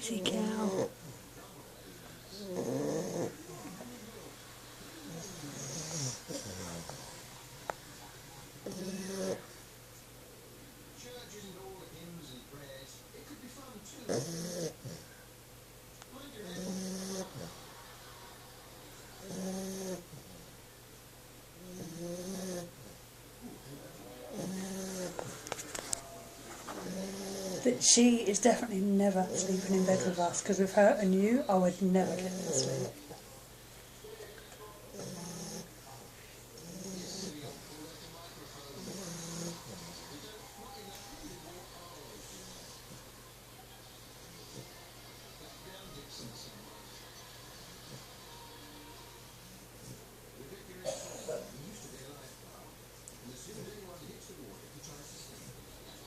Lazy cow. But she is definitely never sleeping in bed with us, because with her and you, I would never get her to sleep.